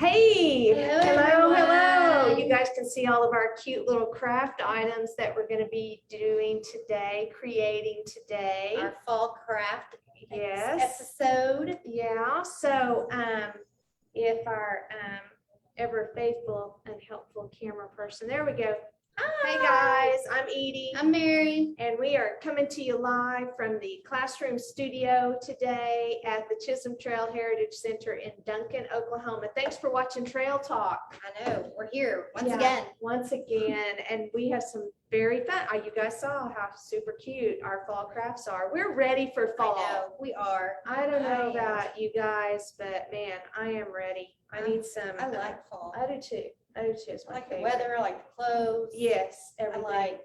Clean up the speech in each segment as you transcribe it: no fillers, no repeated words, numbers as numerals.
Hey, Hello, hello. everyone. You guys can see all of our cute little craft items that we're going to be doing today, creating today. Our fall craft Yes. episode. Yeah, so if our ever faithful and helpful camera person, there we go. Hey guys, I'm Edie. I'm Mary. And we are coming to you live from the classroom studio today at the Chisholm Trail Heritage Center in Duncan, Oklahoma. Thanks for watching Trail Talk. I know, we're here once Yeah, again. Once again, and we have some very fun. You guys saw how super cute our fall crafts are. We're ready for fall. I know, we are. I don't know I am. about you guys, but man, I am ready. I need some. I like fall. I do too. I do too. It's I my like the favorite. weather, I like the clothes. Yes, I everything. like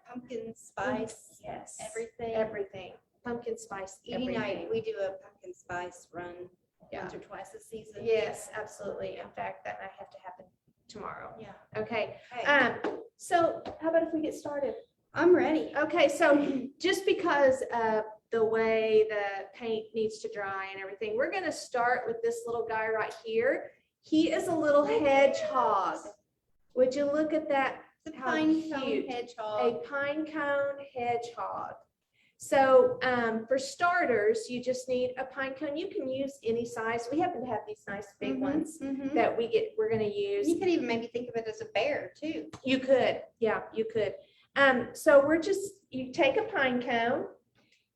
pumpkin spice, Yes. everything. Everything. Pumpkin spice. Edie and I, everything. we do a pumpkin spice run Yeah. once or twice a season. Yes, absolutely. In fact, that might have to happen tomorrow. Yeah. Okay. Hey, So how about if we get started? I'm ready. Okay, so just because of the way the paint needs to dry and everything, we're going to start with this little guy right here. He is a little hedgehog. Would you look at that? It's a How pine cone cute. A hedgehog. pine cone hedgehog. So for starters, you just need a pine cone. You can use any size. We happen to have these nice big ones Mhm. that we're going to use. You could even maybe think of it as a bear too. You could, yeah, you could. So you take a pine cone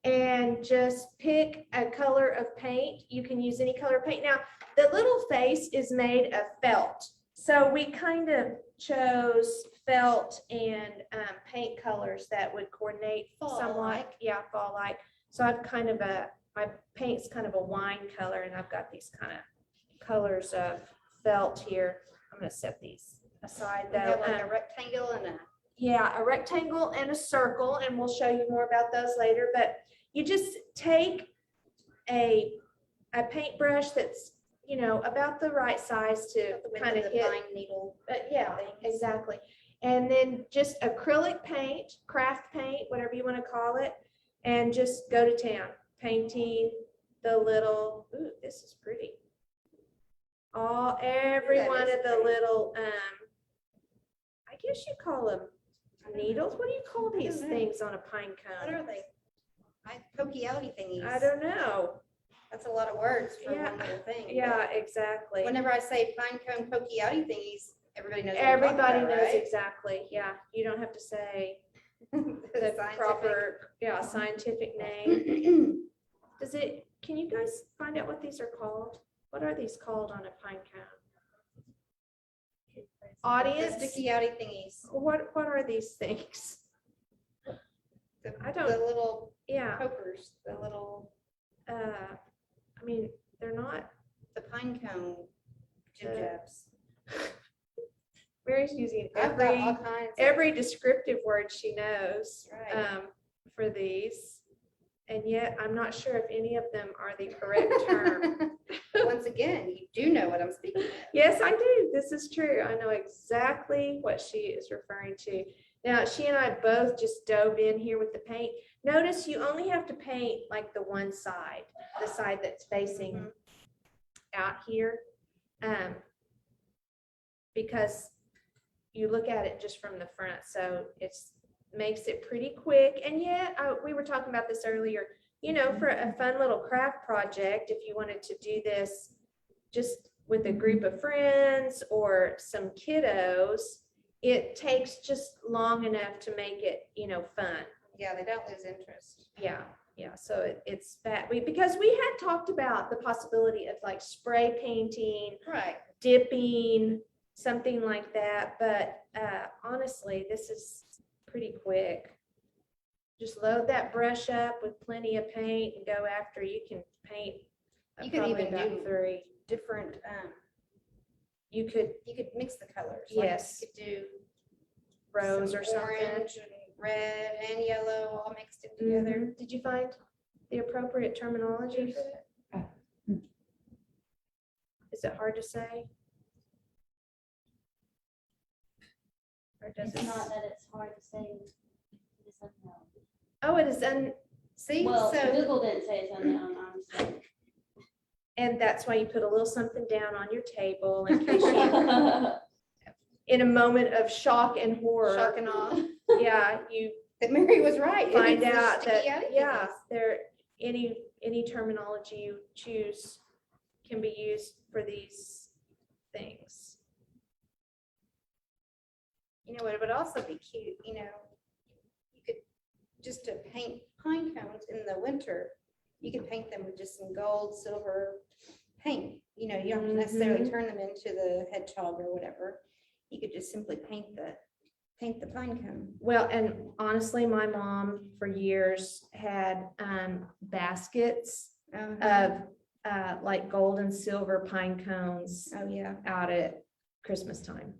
and just pick a color of paint. You can use any color of paint. Now, the little face is made of felt. So we kind of chose felt and paint colors that would coordinate somewhat. Fall-like. Yeah, fall-like. So I've my paint's kind of a wine color, and I've got these kind of colors of felt here. I'm gonna set these aside We though. have like a rectangle and a Yeah, a rectangle and a circle, and we'll show you more about those later, but you just take a paintbrush that's, about the right size to the width kind of of the hit. pine needle. Yeah, exactly. And then just acrylic paint, craft paint, whatever you want to call it, and just go to town, painting the little, ooh, this is pretty. Every That one is of the pretty. little, I guess you call them needles. What do you call I these don't know. things on a pine What cone? are they? Pokey outy thingies. I don't know. That's a lot of words for Yeah. one little thing. Yeah, exactly. Whenever I say pine cone pokey outy thingies, everybody knows. what I'm talking Everybody about, knows right? exactly. Yeah, you don't have to say The the scientific- proper, scientific name. Can you guys find out what these are called? What are these called on a pine cone? The Audience, sticky outy thingies. what are these things? I don't- The little Yeah, pokers, the little, I mean, they're not, the pine cone jib jabs. Mary's using I've got all kinds. every descriptive word she knows Right. for these, and yet I'm not sure if any of them are the correct term. Once again, you do know what I'm speaking of. Yes, I do. This is true. I know exactly what she is referring to. Now, she and I both just dove in here with the paint. Notice you only have to paint like the one side, the side that's facing out here, because you look at it just from the front, so makes it pretty quick. And yet, we were talking about this earlier, for a fun little craft project, if you wanted to do this just with a group of friends or some kiddos, it takes just long enough to make it, fun. Yeah, they don't lose interest. Yeah. So it's that because we had talked about the possibility of like spray painting, Right. dipping, something like that. But honestly, this is pretty quick. Just load that brush up with plenty of paint and go after. You can paint. You could probably even about do 3. different, You could you could mix the colors. Yes. Like you could do rose some or something. orange and red and yellow all mixed in together. Mhm. Did you find the appropriate terminology for that? Is it hard to say? Or does It's it? not that it's hard to say, it's unknown. Oh, it is See, Well, so Google didn't say it's unknown, I'm saying. And that's why you put a little something down on your table in case you, in a moment of shock and horror. Shock and awe. Yeah, you That Mary was right. find It's the out that, sticky Yeti yeah, thingies. there, any terminology you choose can be used for these things. You know, it would also be cute, you could just to paint pine cones in the winter, you could paint them with just some gold, silver paint. You don't have to necessarily turn them into the hedgehog or whatever. You could just simply paint the pine cone. Well, and honestly, my mom for years had baskets of like gold and silver pine cones Oh, yeah. out at Christmas time.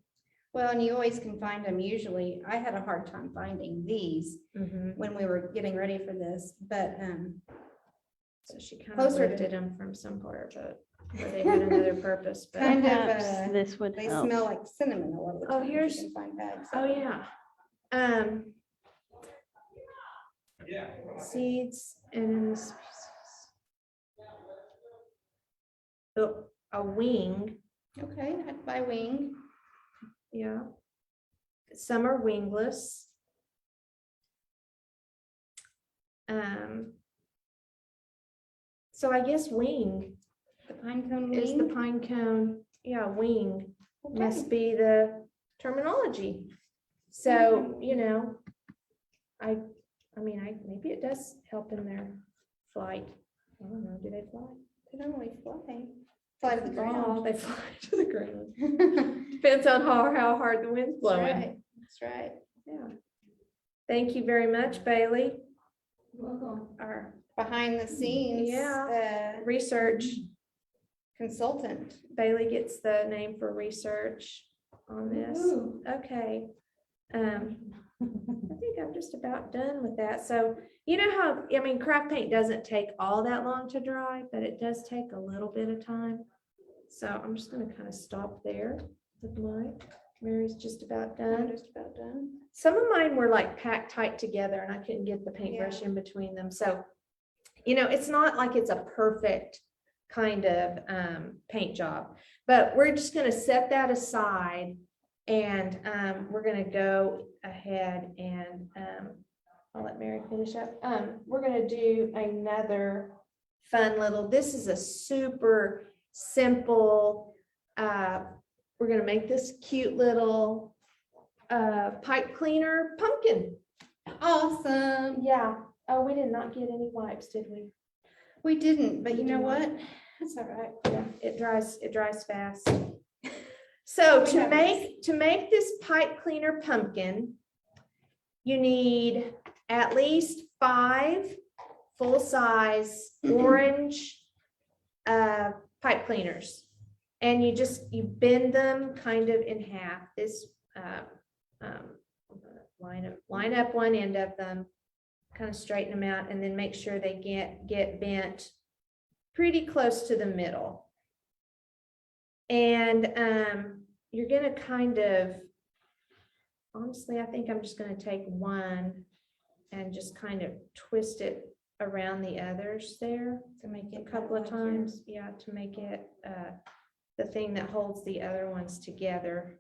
Well, and you always can find them usually. I had a hard time finding these when we were getting ready for this, but So she kind of Closer to- lifted them from some part of it, where they had another purpose, but. Kind of, Perhaps this would they help. smell like cinnamon a lot of the Oh, time. here's- You can find bags. Oh, yeah. Seeds and species. Oh, a wing, Okay, I'd buy wing. yeah. Some are wingless. So I guess wing The pine cone is the wing. pine cone, yeah, wing Okay. must be the terminology. So, maybe it does help in their flight. I don't know, do they fly? They don't always fly to the Oh, ground. they fly to the ground. Depends on how hard the wind's That's blowing. right. That's right. Yeah. Thank you very much, Bailey. Our behind the scenes. Research, Consultant. Bailey gets the name for research on this. Okay. I think I'm just about done with that. So you know how, craft paint doesn't take all that long to dry, but it does take a little bit of time. So I'm just gonna kind of stop there with mine. Mary's just about I'm done. just about done. Some of mine were like packed tight together and I couldn't get the paintbrush in between them. So, it's not like it's a perfect kind of paint job, but we're just gonna set that aside and we're gonna go ahead and I'll let Mary finish up. We're gonna do another fun little, this is a super simple, we're gonna make this cute little pipe cleaner pumpkin. Awesome. Yeah. Oh, we did not get any wipes, did we? We didn't, but you We know did not. what? That's all right. Yeah, it dries fast. So We to have make this pipe cleaner pumpkin, you need at least 5 full-size orange pipe cleaners. And you bend them kind of in half. This line up one end of them, kind of straighten them out, and then make sure they get bent pretty close to the middle. And you're gonna kind of, honestly, I think I'm just gonna take one and just kind of twist it around the others there To make a it couple of like your- times, yeah, to make it the thing that holds the other ones together.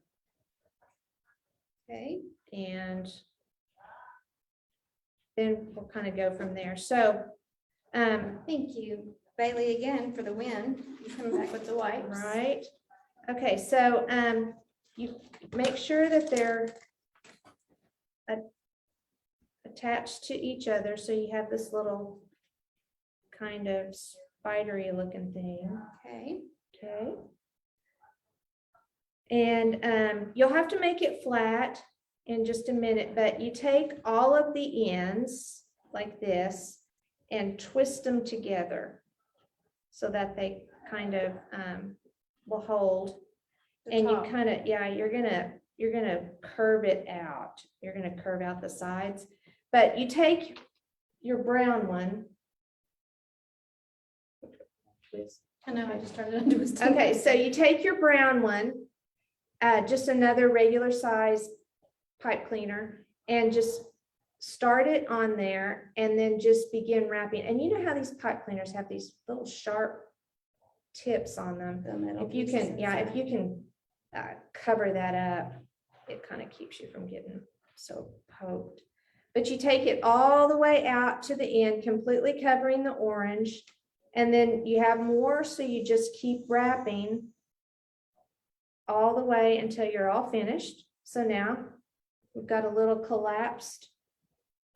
Okay. And then we'll kind of go from there. So, Thank you, Bailey, again for the win. You come back with the wipes. right, okay, so you make sure that they're attached to each other, so you have this little kind of spidery looking thing. Okay. Okay. And you'll have to make it flat in just a minute, but you take all of the ends like this and twist them together so that they kind of will hold. The And you top. kind of, yeah, you're gonna curve it out. You're gonna curve out the sides, but you take your brown one. I know, I just started under his. Okay, so you take your brown one, just another regular size pipe cleaner, and just start it on there and then just begin wrapping. And you know how these pipe cleaners have these little sharp tips on them. The metal If you pieces can, yeah, if inside. you can cover that up, it kind of keeps you from getting so poked. But you take it all the way out to the end, completely covering the orange. And then you have more, so you just keep wrapping all the way until you're all finished. So now we've got a little collapsed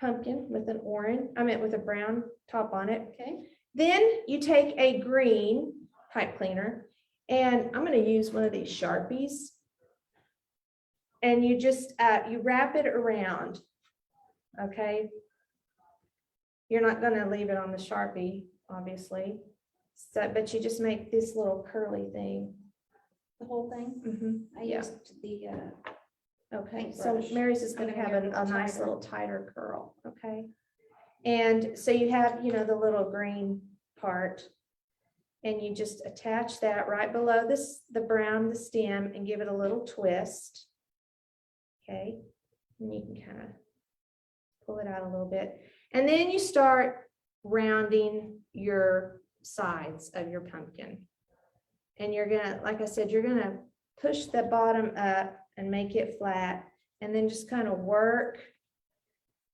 pumpkin with an orange, with a brown top on it. Okay, Then you take a green pipe cleaner, and I'm going to use one of these Sharpies. And you just, you wrap it around, okay? You're not going to leave it on the Sharpie, obviously. So, but you just make this little curly thing. the whole thing. Mhm, I yeah. used the, Okay, so paintbrush. Mary's is I'm gonna gonna have get a a little nice tighter. little tighter curl, okay? And so you have, the little green part. And you just attach that right below this, the brown, the stem, and give it a little twist. Okay, and you can kind of pull it out a little bit. And then you start rounding your sides of your pumpkin. And you're gonna, like I said, you're gonna push the bottom up and make it flat, and then just kind of work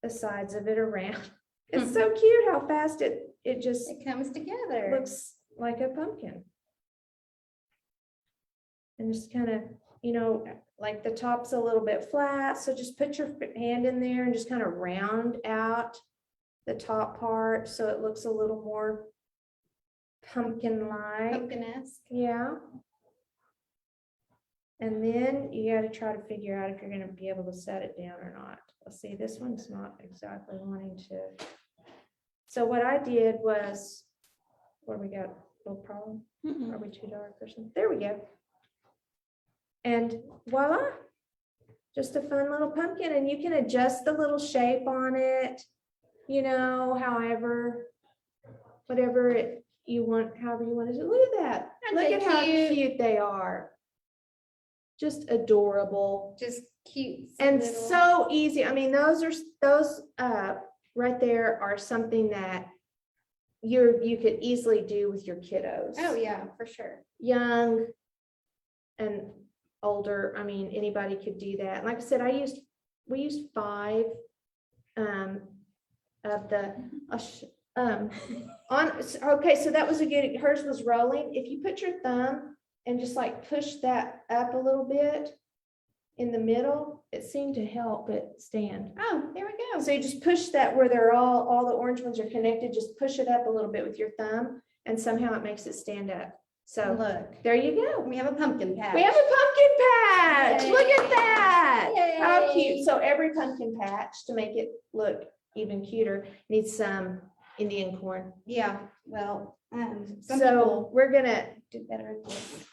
the sides of it around. It's so cute how fast it just it comes together. looks like a pumpkin. And just kind of, like the top's a little bit flat, so just put your hand in there and just kind of round out the top part so it looks a little more pumpkin-like. Pumpkin-esque. Yeah. And then you got to try to figure out if you're going to be able to set it down or not. Let's see, this one's not exactly wanting to. So what I did was, what do we got? No problem? Are we too dark or something? There we go. And voila, just a fun little pumpkin. And you can adjust the little shape on it, however, whatever you want, however you want to do. Look at that. Aren't Look they at how cute? cute they are. Just adorable. Just cute. And little- so easy. I mean, those right there are something that you could easily do with your kiddos. Oh, yeah, for sure. Young and older. I mean, anybody could do that. Like I said, we used 5 of the okay, so that was a good, hers was rolling. If you put your thumb and just like push that up a little bit in the middle, it seemed to help it stand. Oh, there we go. So you just push that where they're all the orange ones are connected, just push it up a little bit with your thumb, and somehow it makes it stand up. So Look, there you go. we have a pumpkin patch. We have a pumpkin patch. Look at that. How Yay. cute. So every pumpkin patch, to make it look even cuter, needs some Indian corn. Yeah, well, some So people we're gonna, do better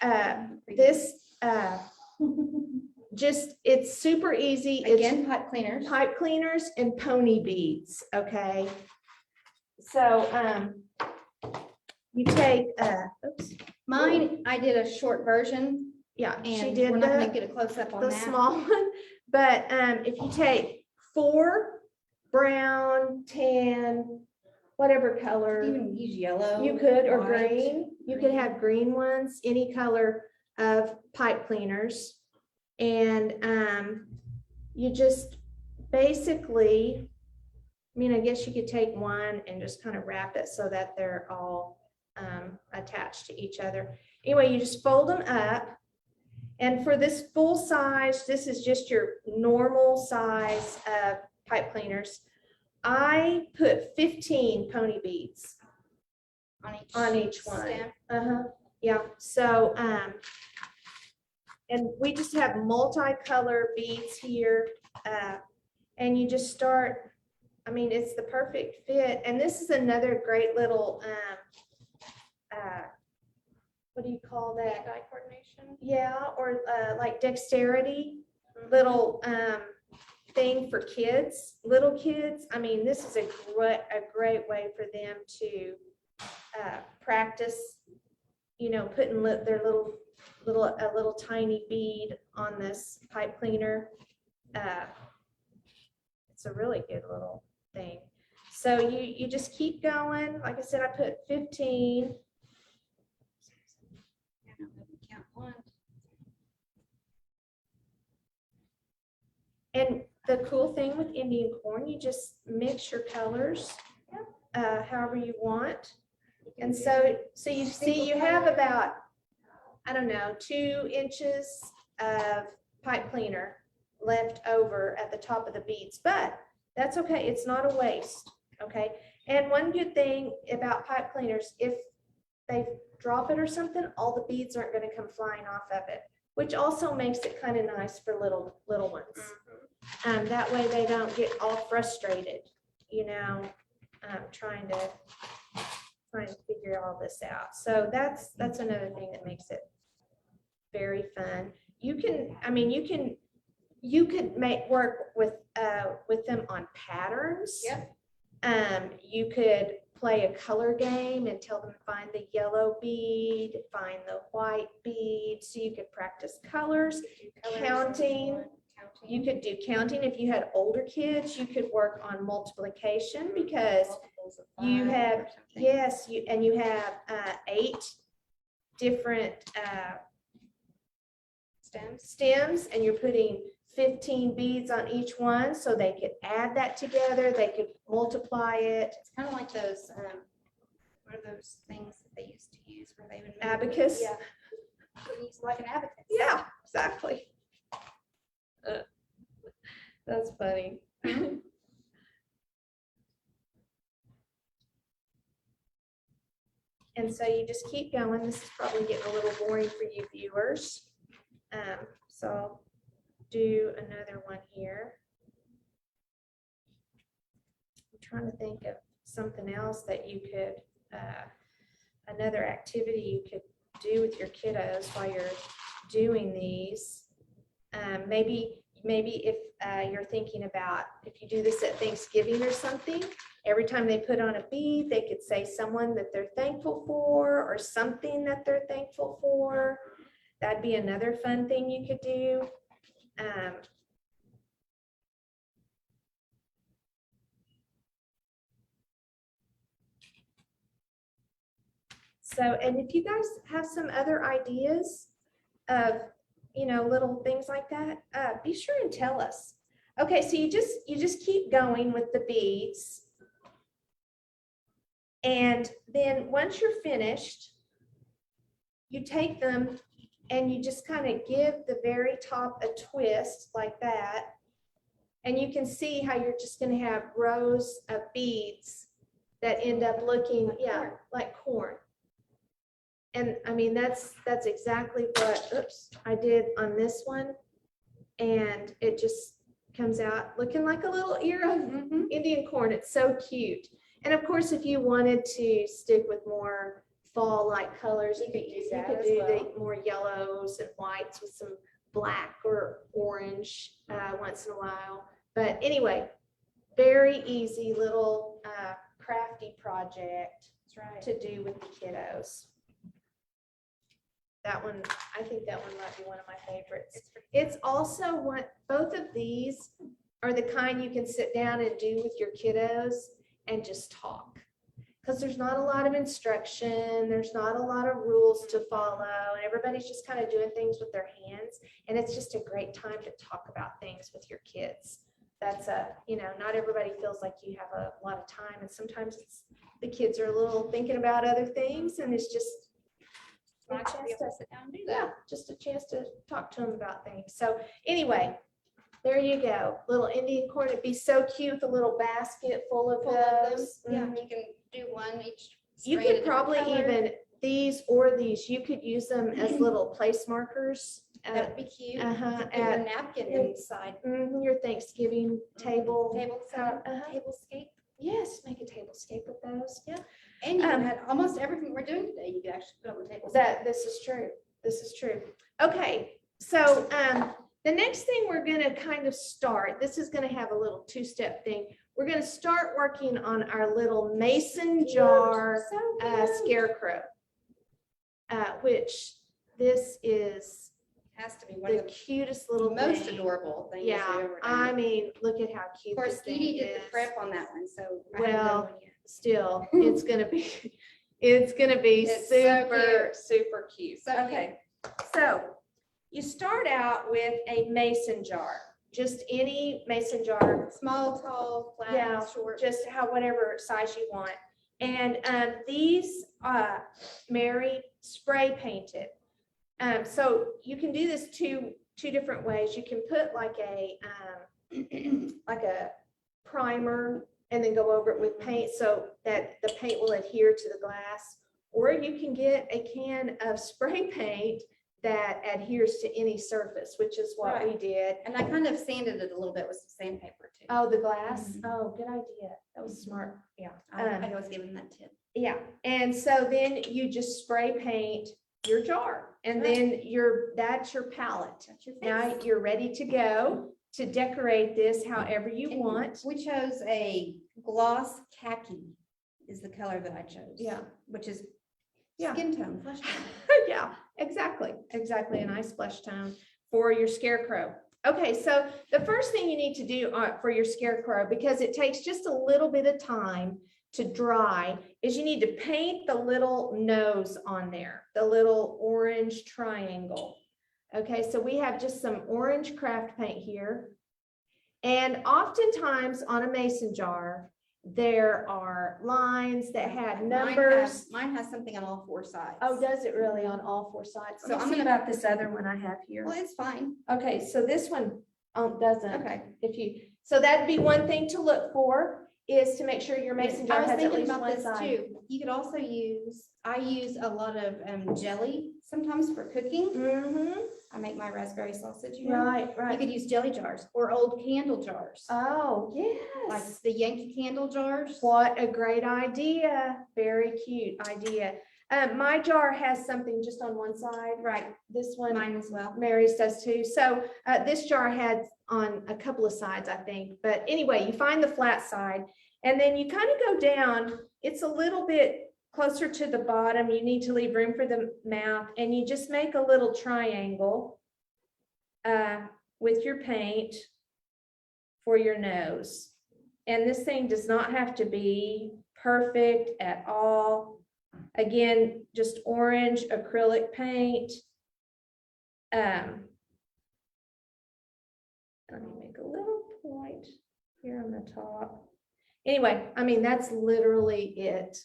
at this, it's super easy. It's Again, pipe cleaners. pipe cleaners and pony beads, okay? So, you take, oops, Mine, I did a short version yeah, she and did we're not gonna the get a close up on the that. small one, but, if you take 4 brown, tan, whatever You color, can use yellow. you could, or white, green, you could have green ones, any color of pipe cleaners. And, you just basically, I guess you could take one and just kind of wrap it so that they're all attached to each other. Anyway, you just fold them up. And for this full size, this is just your normal size of pipe cleaners. I put 15 pony beads on each one. stem. Yeah, so, and we just have multicolor beads here. And you just start, it's the perfect fit. And this is another great little, what do you call that? Hand-eye coordination. Yeah, or like dexterity, little thing for kids, little kids. This is a great way for them to practice, putting their little tiny bead on this pipe cleaner. It's a really good little thing. So you just keep going. Like I said, I put 15. the cool thing with Indian corn, you just mix your colors however you want. And so you see, you have about, I don't know, 2 inches of pipe cleaner left over at the top of the beads, but that's okay. It's not a waste. Okay. And one good thing about pipe cleaners, if they drop it or something, all the beads aren't going to come flying off of it, which also makes it kind of nice for little ones. That way they don't get all frustrated, trying to figure all this out. So that's another thing that makes it very fun. You could make work with them on patterns. Yep. You could play a color game and tell them to find the yellow bead, find the white bead. So you could practice colors, counting. You could do counting. If you had older kids, you could work on multiplication because you have, yes, you have 8 different stems, and you're putting 15 beads on each one, so they could add that together, they could multiply it. It's kind of like those, what are those things that they used to use where they would move? Abacus? Yeah. They use like an abacus. Yeah, exactly. That's funny. And so you just keep going. This is probably getting a little boring for you viewers. So I'll do another one here. I'm trying to think of something else that you could, another activity you could do with your kiddos while you're doing these. Maybe if you're thinking about, if you do this at Thanksgiving or something, every time they put on a bead, they could say someone that they're thankful for or something that they're thankful for. That'd be another fun thing you could do. So, and if you guys have some other ideas of, little things like that, be sure and tell us. Okay, so you just keep going with the beads. And then once you're finished, you take them and you just kind of give the very top a twist like that. And you can see how you're just going to have rows of beads that end up looking, like corn. And I mean, that's exactly what, I did on this one. And it just comes out looking like a little ear of Indian corn. It's so cute. And of course, if you wanted to stick with more fall-like colors, you could do the more yellows and whites with some black or orange once in a while. But anyway, very easy little crafty project to do with the kiddos. That one, I think that one might be one of my favorites. It's also both of these are the kind you can sit down and do with your kiddos and just talk. Because there's not a lot of instruction, there's not a lot of rules to follow, and everybody's just kind of doing things with their hands. And it's just a great time to talk about things with your kids. That's not everybody feels like you have a lot of time, and sometimes the kids are a little thinking about other things, and it's just a chance to sit down and do that. Yeah, just a chance to talk to them about things. So anyway, there you go. Little Indian corn. It'd be so cute with a little basket full of those. Yeah, you can do one each. You could probably even these you could use them as little place markers. That would be cute. Put a At napkin inside. your Thanksgiving table. Tablescape. Yes, make a tablescape with those. Yeah. And you had almost everything we're doing today, you could actually put on the table. This is true. This is true. Okay, so the next thing we're going to kind of start, this is going to have a little 2-step thing. We're going to start working on our little mason jar scarecrow, which this is Has to be one the of the cutest little most thing. adorable things. Yeah, we've ever done. I mean, look at how cute Of course, this thing Edie did is. the prep on that one, so. I Well, haven't done one yet. Still, it's gonna be It's so super cute. So Okay, so you start out with a mason jar. just any mason jar, Small, tall, Yeah, flat, short. just whatever size you want. And these, Mary, spray painted. So you can do this two different ways. You can put like a like a primer and then go over it with paint so that the paint will adhere to the glass. Or you can get a can of spray paint that adheres to any surface, which is what we Right. did. And I kind of sanded it a little bit with some sandpaper too. Oh, the glass? Mhm. Oh, good idea. That was smart. Yeah. I was given that tip. Yeah, and so then you just spray paint your jar and Right. then that's your palette. That's your Now face. you're ready to go to decorate this however you And want. We chose a gloss khaki is the color that I chose. Yeah. Which is Yeah. skin tone, flesh tone. Yeah, exactly. A nice flesh tone for your scarecrow. Okay, so the first thing you need to do for your scarecrow, because it takes just a little bit of time to dry, is you need to paint the little nose on there, the little orange triangle. Okay, so we have just some orange craft paint here. And oftentimes on a mason jar, there are lines that have numbers. Mine has something on all four sides. Oh, does it really on all four sides? So So I'm I'm gonna- about this other one I have here. Well, it's fine. Okay, so this one doesn't. Okay. So that'd be one thing to look for, is to make sure your mason I jar was has at thinking least about one this side. too. You could also I use a lot of jelly sometimes for cooking. Mm-hmm, I make my raspberry sausage, you know. right, You right. could use jelly jars or old candle jars, Oh, like yes. the Yankee Candle jars. What a great idea. Very cute idea. My jar has something just on one side. Right, This one. mine as well. Mary's does too. So this jar had on a couple of sides, I think. But anyway, you find the flat side and then you kind of go down. It's a little bit closer to the bottom. You need to leave room for the mouth and you just make a little triangle with your paint for your nose. And this thing does not have to be perfect at all. Again, just orange acrylic paint. Let me make a little point here on the top. Anyway, I mean, that's literally it.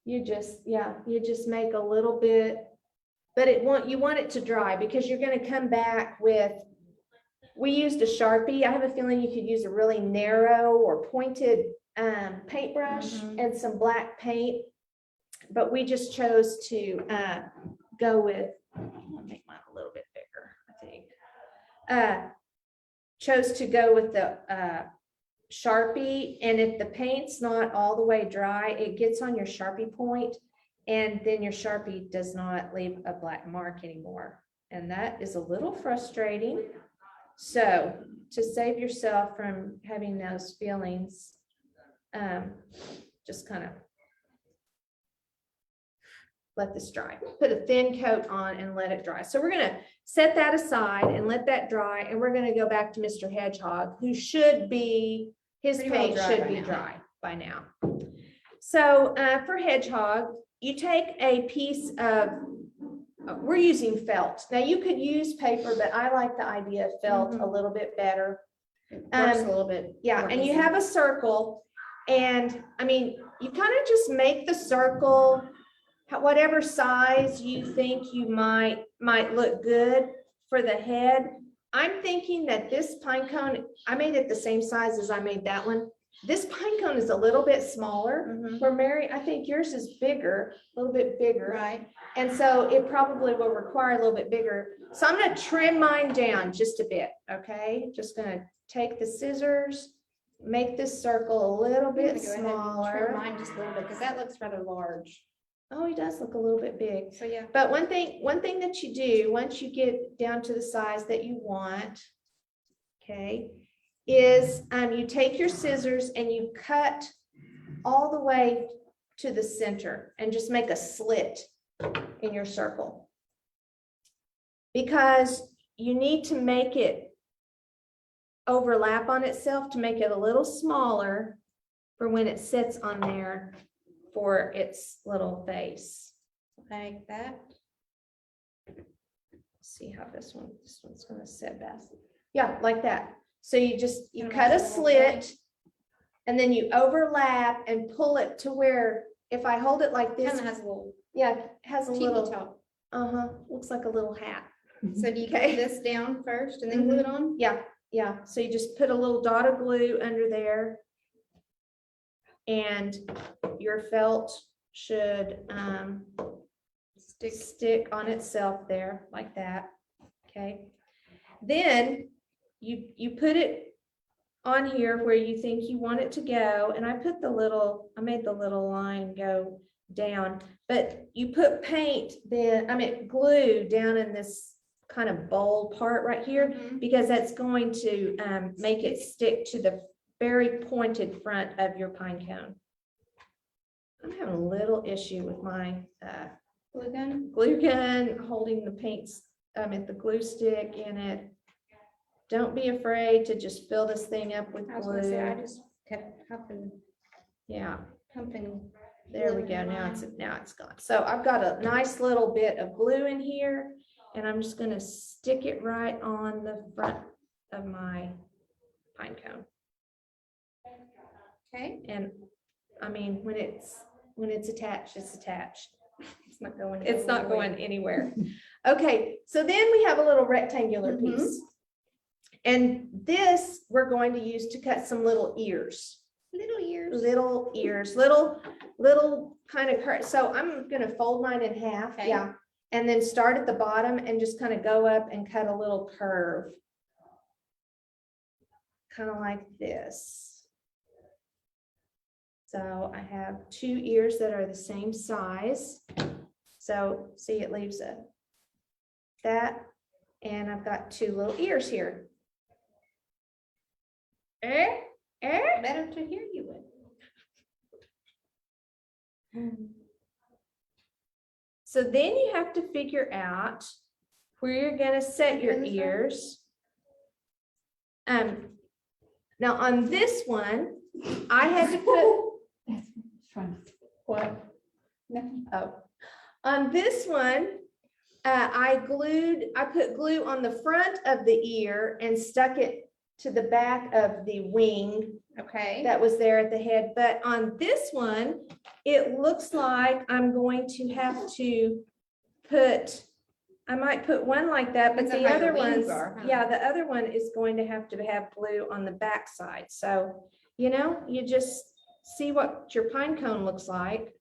You just make a little bit, but you want it to dry because you're going to come back with, we used a Sharpie. I have a feeling you could use a really narrow or pointed paintbrush Mhm. and some black paint, but we just chose to go with, I'll make mine a little bit bigger, I think. Chose to go with the Sharpie, and if the paint's not all the way dry, it gets on your Sharpie point, and then your Sharpie does not leave a black mark anymore. And that is a little frustrating. So to save yourself from having those feelings, just kind of let this dry. Put a thin coat on and let it dry. So we're gonna set that aside and let that dry, and we're gonna go back to Mr. Hedgehog, who should be, his Pretty well paint dry should by be now. dry by now. So for Hedgehog, you take a piece of, we're using felt. Now you could use paper, but I like the idea of felt a Mhm. little bit better. It works a Um, little bit. Yeah, more and you easy. have a circle, and I mean, you kind of just make the circle whatever size you think you might look good for the head. I'm thinking that this pine cone, I made it the same size as I made that one. This pine cone is a little bit smaller. Mhm. For Mary, I think yours is bigger, a little bit bigger. Right. And so it probably will require a little bit bigger. So I'm gonna trim mine down just a bit, okay? Just gonna take the scissors, make this circle a little I'm gonna bit go ahead and trim smaller. mine just a little bit because that looks rather large. Oh, he does look a little bit big. So yeah. But one thing that you do, once you get down to the size that you want, okay, is you take your scissors and you cut all the way to the center and just make a slit in your circle. Because you need to make it overlap on itself to make it a little smaller for when it sits on there for its little base. Like that. See how this one's gonna sit best. Yeah, like that. So you just, you And cut a make a little line. slit and then you overlap and pull it to where, if I hold it like this, Kind of has a little yeah, it has a teeny little, top. looks like a little hat. So do you Okay. glue this down first and then glue it on? Yeah, yeah. So you just put a little dot of glue under there. And your felt should stick on itself there like that. Okay. Then you put it on here where you think you want it to go. And I made the little line go down, but you put glue down in this kind of bowl part right here, Mhm. because that's going to make it stick to the very pointed front of your pine cone. I'm having a little issue with my Glue gun? glue gun holding the paints, the glue stick in it. Don't be afraid to just fill this thing up with I was gonna say, I glue. just kept pumping. Yeah, There there we go. Now it's gone. So I've got a nice little bit of glue in here, and I'm just gonna stick it right on the front of my pine cone. Okay. And I mean, when it's attached, it's attached. It's not going. It's not going anywhere. Okay, so then we have a little rectangular Mhm. piece. And this we're going to use to cut some little ears, little kind of, so I'm gonna fold mine in half, Okay. yeah. And then start at the bottom and just kind of go up and cut a little curve. Kind of like this. So I have 2 ears that are the same size. So see, it leaves that, and I've got 2 little ears here. Better to hear you with. So then you have to figure out where you're gonna set your Doing this one? ears. Now on this one, I had to put, what? Oh, on this one, I put glue on the front of the ear and stuck it to the back of the wing Okay. that was there at the head. But on this one, it looks like I'm going to have to I might put one like that, but Depends on the how your other wings ones, are, huh? yeah, the other one is going to have glue on the back side. So, you just see what your pine cone looks like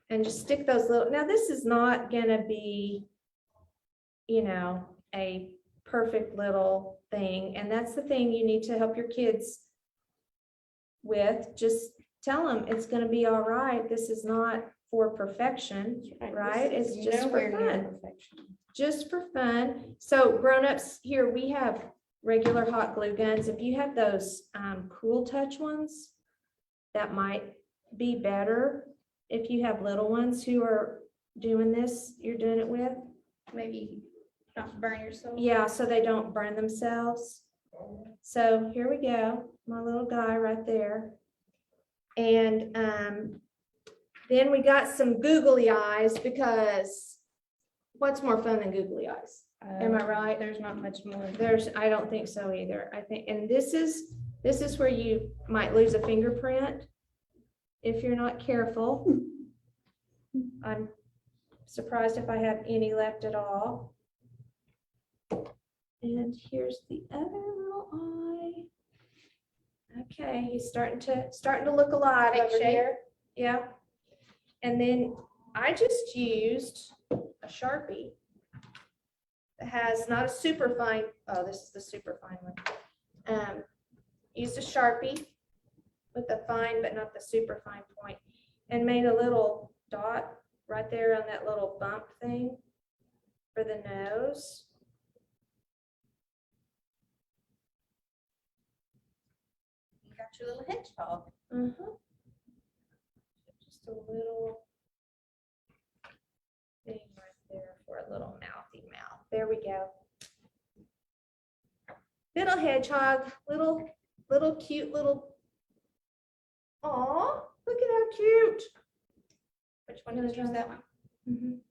and just stick those now this is not gonna be, a perfect little thing. And that's the thing you need to help your kids with. Just tell them it's gonna be all right. This is not for perfection, right? It's just for fun. Just for fun. So grown-ups, here we have regular hot glue guns. If you have those Cool Touch ones, that might be better. If you have little ones who are doing this, you're doing it with. Maybe not burn yourself. Yeah, so they don't burn themselves. So here we go, my little guy right there. And then we got some googly eyes, because what's more fun than googly eyes? Am I right? There's not much more. I don't think so either. I think, and this is where you might lose a fingerprint if you're not careful. I'm surprised if I have any left at all. And here's the other little eye. Okay, he's starting to look alive Take over shape. here. Yeah. And then I just used a Sharpie that has not a super fine, oh, this is the super fine one. Used a Sharpie with a fine but not the super fine point, and made a little dot right there on that little bump thing for the nose. You got your little hedgehog. Just a little thing right there for a little mouthy mouth. There we go. Little hedgehog, little cute little. Aw, look at how cute. Which one did you use that one?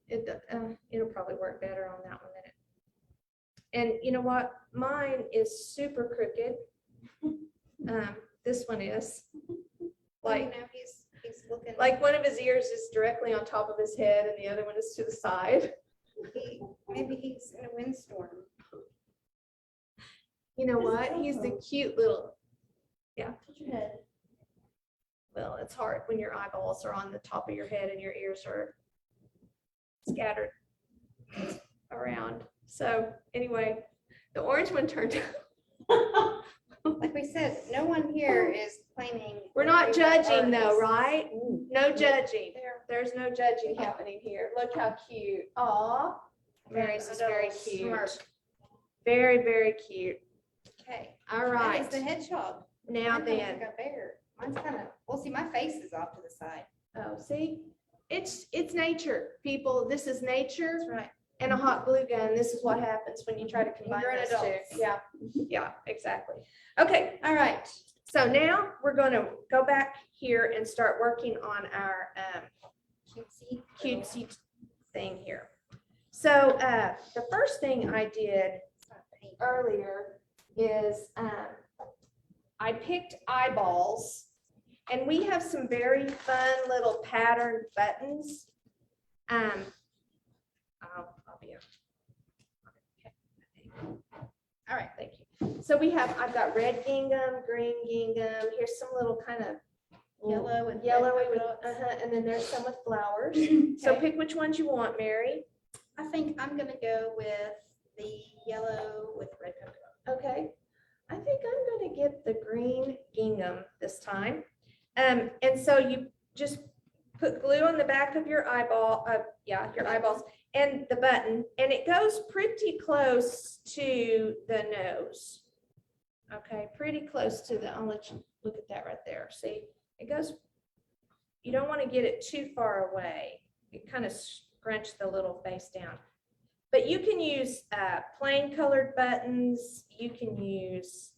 It'll probably work better on that one than it. And you know what? Mine is super crooked. This one is. Well, you Like, know, he's looking. like one of his ears is directly on top of his head and the other one is to the side. Maybe he's in a windstorm. You know what? He's the cute little, Put your head. well, it's hard when your eyeballs are on the top of your head and your ears are scattered around. So anyway, the orange one turned out. Like we said, no one here is claiming. We're that not they are judging though, artists. right? No judging. They're There's no judging happening here. Look how cute. Aw. Mary's is very little cute. smirk. Very, very cute. Okay. All That is right. the hedgehog. Now Mine kinda then. like a bear. Mine's kind of, well, see, my face is off to the side. Oh, see? It's nature, people. This is nature That's right. and a hot glue gun. This is what happens when you try to combine Grown those two. adults. Yeah, yeah, exactly. Okay, All right. so now we're gonna go back here and start working on our Cutesy. cutesy thing here. So the first thing I did It's not paint. earlier is I picked eyeballs, and we have some very fun little patterned buttons. I'll be all right, thank you. So I've got red gingham, green gingham. Here's some little kind of Yellow with red yellowy polka with, dots. and then there's some with flowers. So Okay. pick which ones you want, Mary. I think I'm gonna go with the yellow with red polka dots. Okay, I think I'm gonna get the green gingham this time. And so you just put glue on the back of your eyeball, your eyeballs, and the button, and it goes pretty close to the nose. Okay, pretty close to the, I'll let you look at that right there. See, it goes, you don't want to get it too far away. It kind of scrunch the little face down. But you can use plain colored buttons. You can use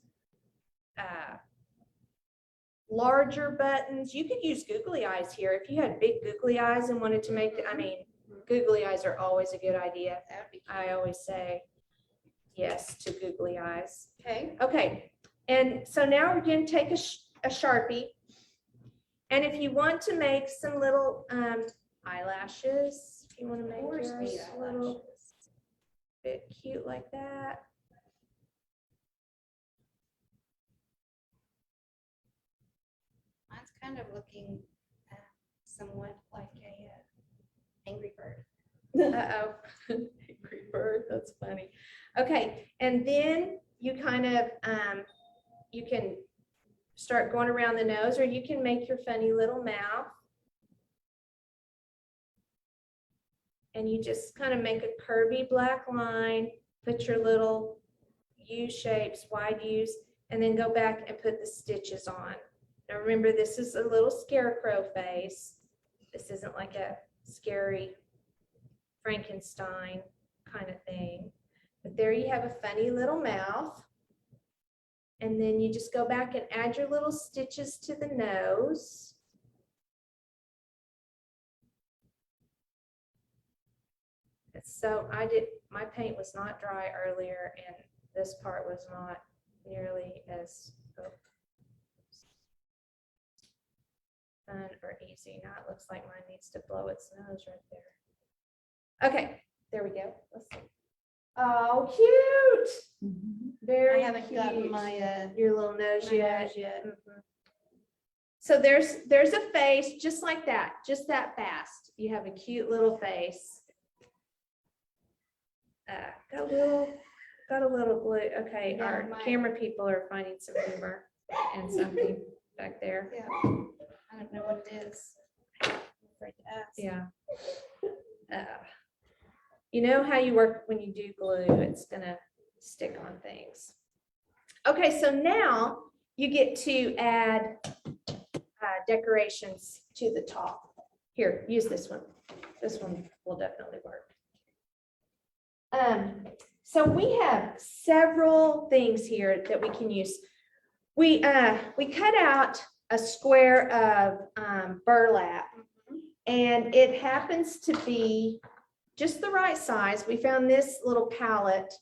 larger buttons. You could use googly eyes here. If you had big googly eyes and wanted to make, googly eyes are always a good idea. That would be I always say yes to googly eyes. okay. Okay, and so now we're going to take a Sharpie. And if you want to make some little eyelashes, if you want to make Or yours sweet a little eyelashes. bit cute like that. Mine's kind of looking somewhat like a angry bird. Uh-oh, angry bird, that's funny. Okay, and then you kind of, you can start going around the nose, or you can make your funny little mouth. And you just kind of make a curvy black line, put your little U shapes, wide U's, and then go back and put the stitches on. Now remember, this is a little scarecrow face. This isn't like a scary Frankenstein kind of thing. But there you have a funny little mouth. And then you just go back and add your little stitches to the nose. So my paint was not dry earlier, and this part was not nearly as fun or easy. Now it looks like mine needs to blow its nose right there. Okay, there we go. Let's see. Oh, cute. Very I haven't cute. gotten my Your little nose my yet. nose yet. Mhm. So there's a face just like that, just that fast. You have a cute little face. Got a little glue. Okay, Yeah, our my- camera people are finding some humor and something back there. Yeah. I don't know what it is. I'm afraid to ask. Yeah. You know how you work when you do glue, it's gonna stick on things. Okay, so now you get to add decorations to the top. Here, use this one. This one will definitely work. So we have several things here that we can use. We cut out a square of burlap, and it happens to be just the right size. We found this little palette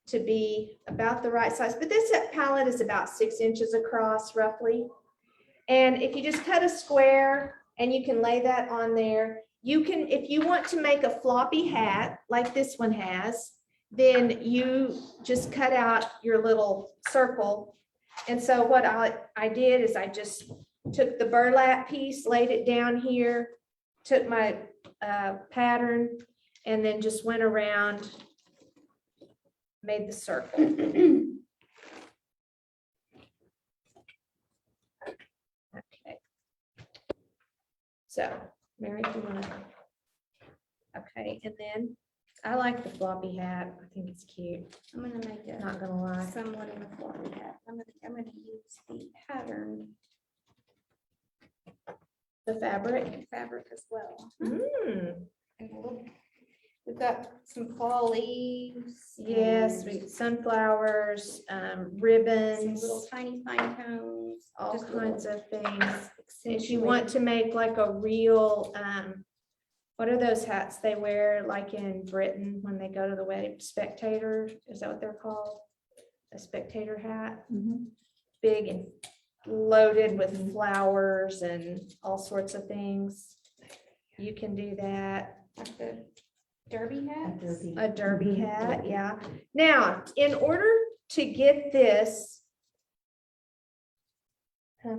to be about the right size, but this pallet is about 6 inches across roughly. And if you just cut a square and you can lay that on there, you can, if you want to make a floppy hat like this one has, then you just cut out your little circle. And so what I did is I just took the burlap piece, laid it down here, took my pattern, and then just went around, made the circle. Okay. So, Mary, do you want to? Okay, and then I like the floppy hat. I think it's cute. I'm gonna make a Not gonna lie. somewhat of a floppy hat. I'm gonna use the pattern The fabric. fabric as well. Mm, And we've got some fall leaves. yes, and sunflowers, some ribbons, little tiny pine cones. all just kinds little of things. If you accentuate- want to make like a real, what are those hats they wear like in Britain when they go to the wedding? Spectator, is that what they're called? A spectator hat? Big and loaded with flowers and all sorts of things. You can do that. Like the derby hat. A derby hat, yeah. Now, in order to get this. Huh.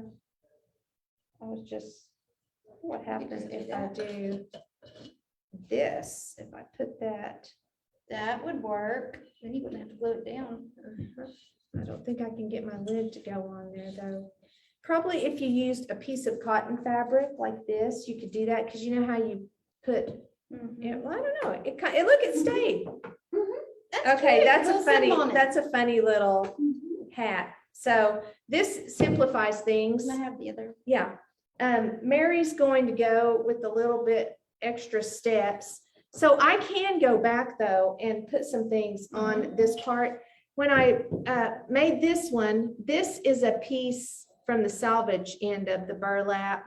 I was just, what happens if I do this, if I put that? That would work. Then you wouldn't have to glue it down. I don't think I can get my lid to go on there though. Probably if you used a piece of cotton fabric like this, you could do that, because you know how you put, yeah, well, I don't know, look, it stayed. Okay, that's a funny little hat. So this simplifies things. Can I have the other? Yeah. Mary's going to go with a little bit extra steps. So I can go back though and put some things on this part. When I made this one, this is a piece from the salvage end of the burlap.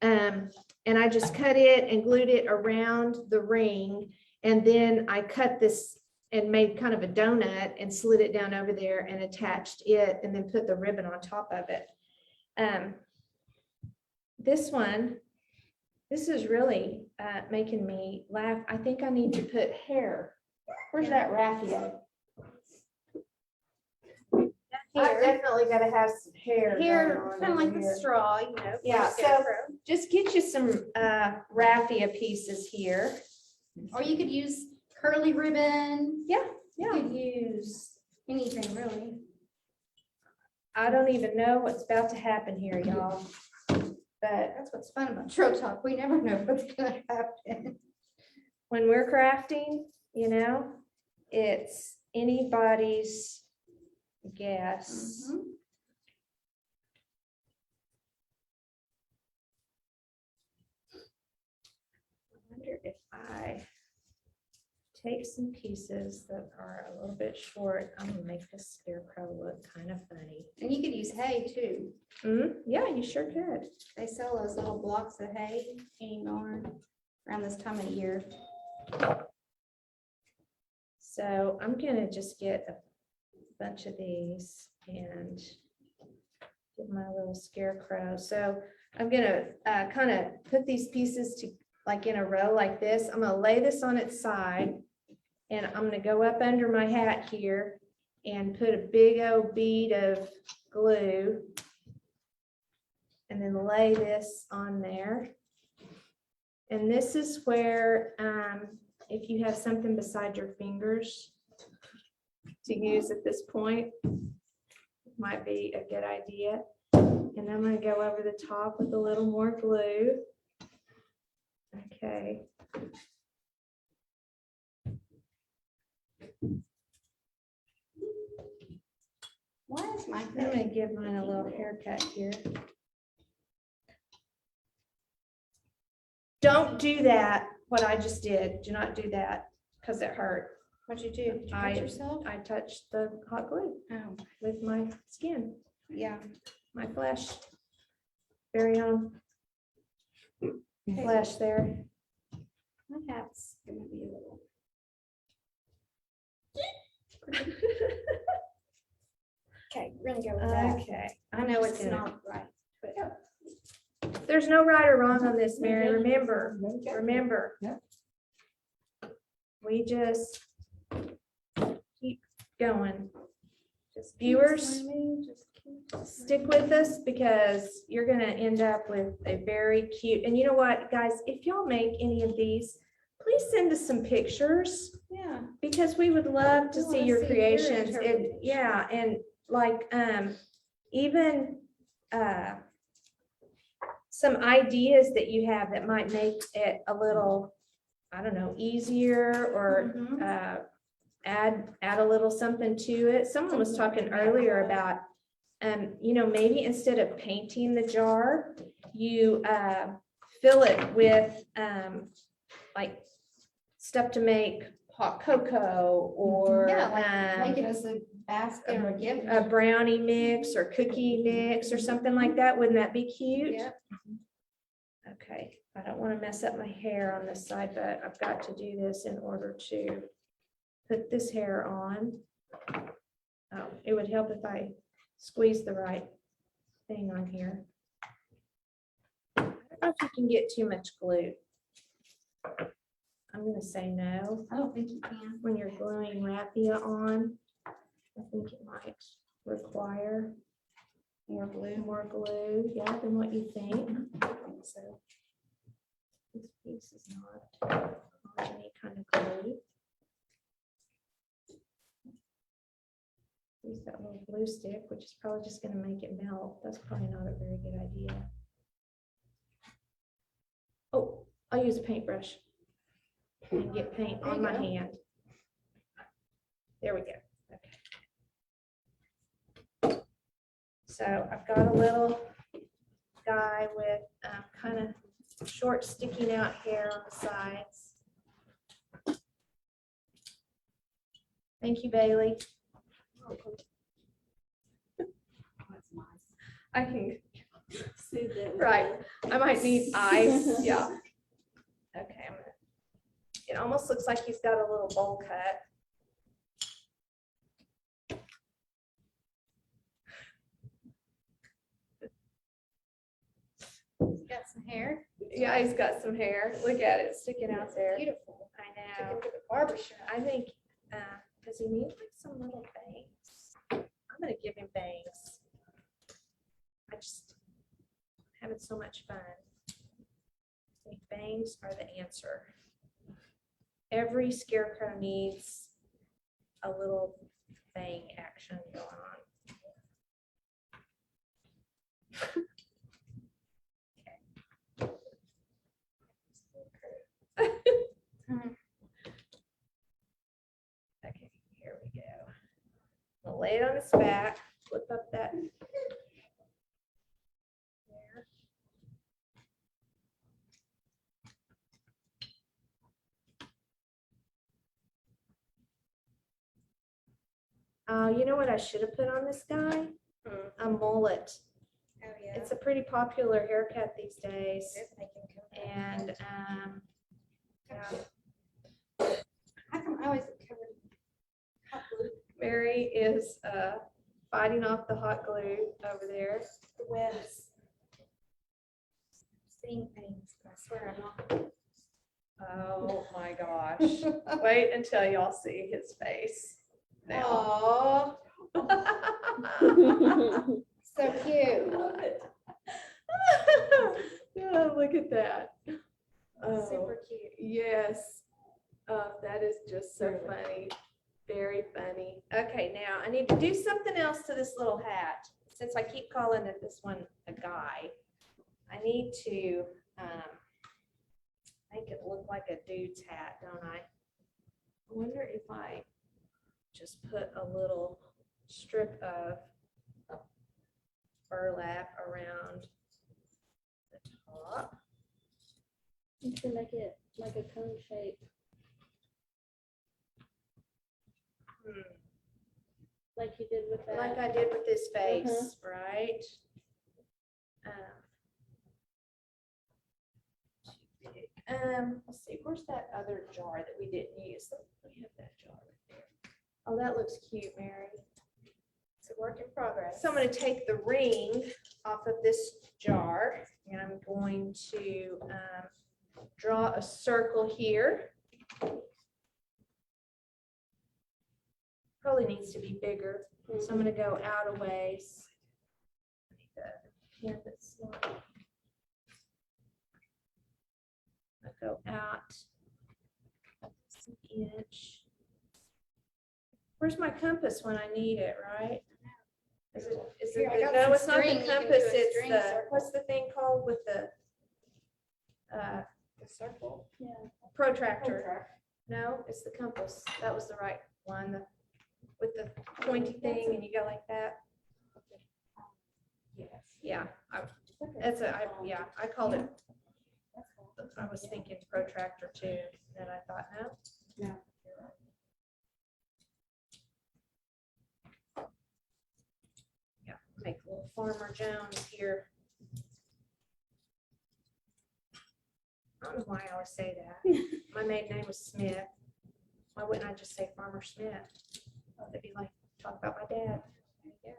And I just cut it and glued it around the ring. And then I cut this and made kind of a donut and slid it down over there and attached it and then put the ribbon on top of it. This one, this is really making me laugh. I think I need to put hair. Where's that raffia? I definitely gotta have some hair. Here, going kind of on like over the here. straw, you know. for Yeah, a so- scarecrow. Just get you some raffia pieces here. Or you could use curly ribbon. Yeah, You could use anything really. I don't even know what's about to happen here, y'all. But That's what's fun about Tro Talk. We never know what's gonna happen. when we're crafting, you know, it's anybody's guess. Mhm. I wonder if I take some pieces that are a little bit short. I'm gonna make this scarecrow look kind of funny. And you could use hay too. Yeah, you sure could. They sell those little blocks of hay anymore around this time of year. So I'm gonna just get a bunch of these and get my little scarecrow. So I'm gonna kind of put these pieces to like in a row like this. I'm gonna lay this on its side and I'm gonna go up under my hat here and put a big old bead of glue and then lay this on there. And this is where, if you have something beside your fingers to use at this point, might be a good idea. And I'm gonna go over the top with a little more glue. Okay. Why is my I'm gonna give mine a little haircut here. Don't do that, what I just did. Do not do that, because it hurt. What'd you do? Did you I- hurt yourself? I touched the hot glue Oh, with my skin, yeah. my flesh. Very own flesh there. My hat's gonna be a little. Okay, we're gonna go with that. Okay. I know just it's gonna- not right, but There's no right or wrong on this, Mary. Remember. Yep. We just keep going. Just viewers, stick with us because you're gonna end up with a very cute, and you know what, guys, if y'all make any of these, please send us some pictures yeah. because we would love to We see wanna your see your creations. And interpretation. yeah, and like, even, some ideas that you have that might make it a little, I don't know, easier or Mhm. add a little something to it. Someone was talking earlier about, maybe instead of painting the jar, you fill it with like stuff to make hot cocoa or Yeah, like make it as a basket or a gift. a brownie mix or cookie mix or something like that. Wouldn't that be cute? Yeah. Okay, I don't want to mess up my hair on this side, but I've got to do this in order to put this hair on. Oh, it would help if I squeeze the right thing on here. I don't know if you can get too much glue. I'm gonna say no. I don't think you can. When you're gluing raffia on, I think it might require more glue, yeah, than what you think. I think so. This piece is not on any kind of glue. Use that little glue stick, which is probably just gonna make it melt. That's probably not a very good idea. Oh, I'll use a paintbrush and get paint There on you my go. hand. There we go. Okay. So I've got a little guy with kind of short sticking out hair on the sides. Thank you, Bailey. I can, Soothe it with right. the- I might need ice, yeah. Okay, it almost looks like he's got a little bowl cut. Got some hair. Yeah, he's got some hair. Look at it sticking out there. Beautiful. I Took know. him to the barber shop. I think, does he need like some little bangs? I'm gonna give him bangs. I just having so much fun. I think bangs are the answer. Every scarecrow needs a little bang action going on. Okay, here we go. I'll lay it on its back, flip up that. There. You know what I should have put on this guy? A mullet. Oh, yeah. It's a pretty popular haircut these days. If they can come back. And, yeah, How come I always get covered in hot glue? Mary is fighting off the hot glue over there. The webs. Seeing things, but I swear I'm not. Oh my gosh. Wait until y'all see his face. Now. Aww, so cute. Yeah, look at that. Oh, Super cute. yes. That is just so funny. Very funny. Okay, now I need to do something else to this little hat. Since I keep calling it this one a guy, I need to make it look like a dude's hat, don't I? I wonder if I just put a little strip of burlap around the top. You can make it like a cone shape. Hmm. Like you did with that. Like I did with this face, right? Too big. Let's see, where's that other jar that we didn't use? We have that jar right there. Oh, that looks cute, Mary. It's a work in progress. So I'm gonna take the ring off of this jar and I'm going to draw a circle here. Probably needs to be bigger, so I'm gonna go out a ways. Yeah, that's not. I go out an inch. Where's my compass when I need it, right? Is it, Here, I got no, some it's not the string. You can do compass, a it's string the, circle. what's the thing called with the The circle. Yeah. protractor? No, it's the compass. That was the right one, with the pointy thing and you go like that. Yes. Yeah, I called it, I was thinking protractor too, and I thought, no. No. Yeah, make a little Farmer Jones here. I don't know why I always say that. My maiden name was Smith. Why wouldn't I just say Farmer Smith? That'd be like, talk about my dad. There you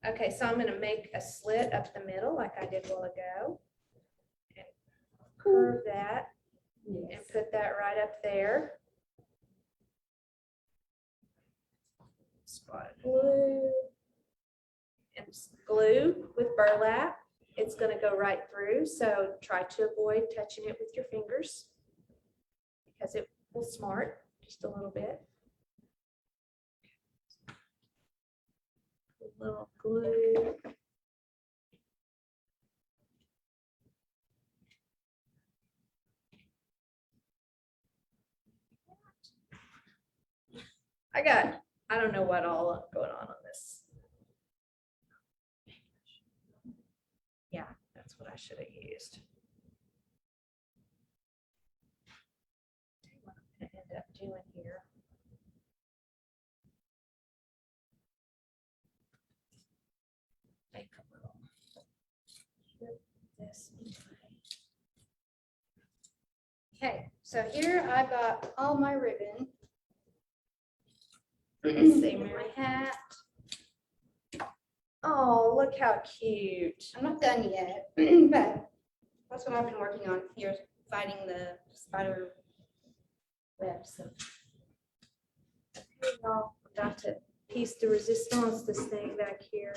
go. Okay, so I'm gonna make a slit up the middle like I did a while ago. And curve that and put that right up there. Spot glue. And glue with burlap. It's gonna go right through, so try to avoid touching it with your fingers because it will smart just a little bit. A little glue. I don't know what all going on this. Yeah, that's what I should have used. Tell you what I'm gonna end up doing here. Make a little. This Okay, so here I got all my ribbon. Let's see, My Mary. hat. Oh, look how cute. I'm not done yet, but that's what I've been working on here, fighting the spider web. So Y'all got to piece de resistance this thing back here.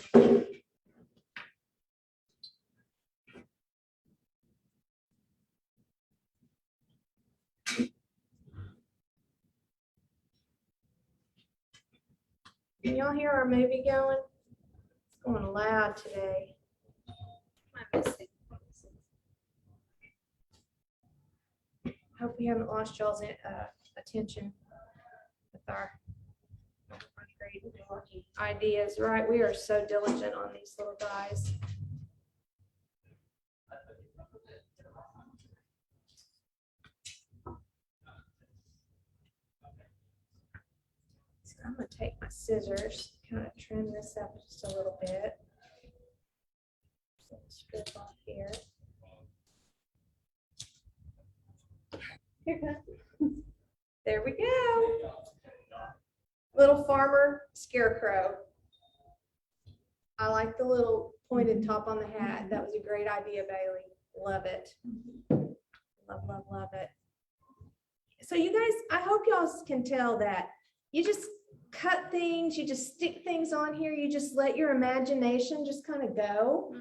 Can y'all hear our movie going? It's going loud today. I missed it. Hope we haven't lost y'all's attention with our great ideas, right? We are so diligent on these little guys. So I'm gonna take my scissors, kind of trim this up just a little bit. So strip off here. There we go. Little farmer scarecrow. I like the little pointed top on the hat. That was a great idea, Bailey. Love it. Love, love, love it. So you guys, I hope y'all can tell that you just cut things, you just stick things on here, you just let your imagination just kind of go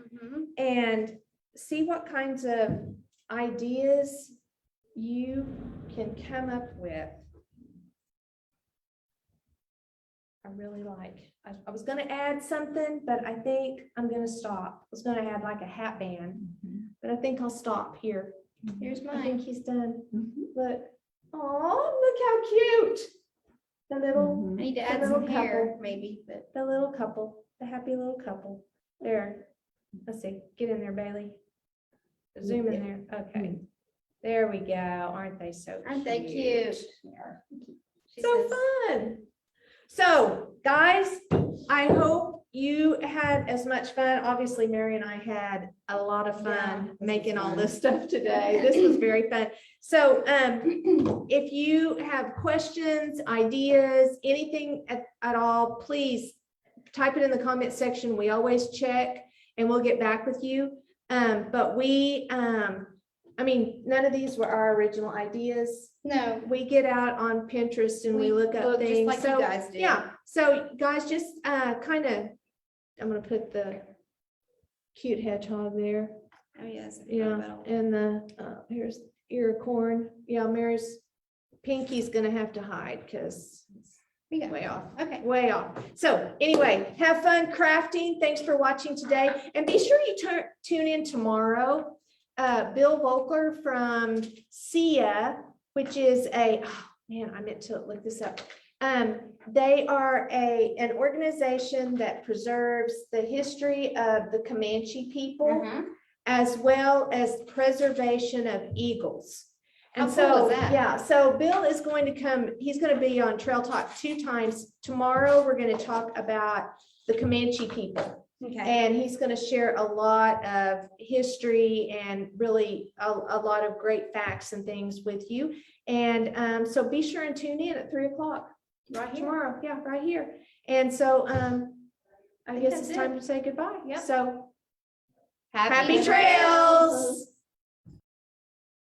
and see what kinds of ideas you can come up with. I really like, I was gonna add something, but I think I'm gonna stop. I was gonna add like a hat band, but I think I'll stop here. Here's I think mine. he's done. Look, oh, look how cute. The little, I need to The add little some hair, couple. maybe, but the little couple, the happy little couple. There. Let's see, get in there, Bailey. Zoom in there. Okay. There we go. Aren't they so cute? aren't they cute? She So says, fun. So, guys, I hope you had as much fun. Obviously, Mary and I had a lot of fun making all this stuff today. This was very fun. So, if you have questions, ideas, anything at all, please type it in the comment section. We always check and we'll get back with you. But we, I mean, none of these were our original ideas. No. We get out on Pinterest and we look up just things. like you So, guys do. yeah, so guys, just kind of, I'm gonna put the cute hedgehog there. Oh, yes. Yeah, and the, here's ear of corn. Yeah, Mary's Pinky's gonna have to hide because We got way off. Okay. Way off. So anyway, have fun crafting. Thanks for watching today. And be sure you tune in tomorrow. Bill Volkler from SIA, which is oh man, I meant to look this up. They are an organization that preserves the history of the Comanche people, as well as preservation of eagles. And How cool so, is that? yeah, so Bill is going to come, he's going to be on Trail Talk 2 times. Tomorrow, we're going to talk about the Comanche people. Okay. And he's going to share a lot of history and really a lot of great facts and things with you. And so be sure and tune in at 3 o'clock Right here. tomorrow. Yeah, right here. And so I guess that's it's it. time to say goodbye. Yep. So Happy happy trails.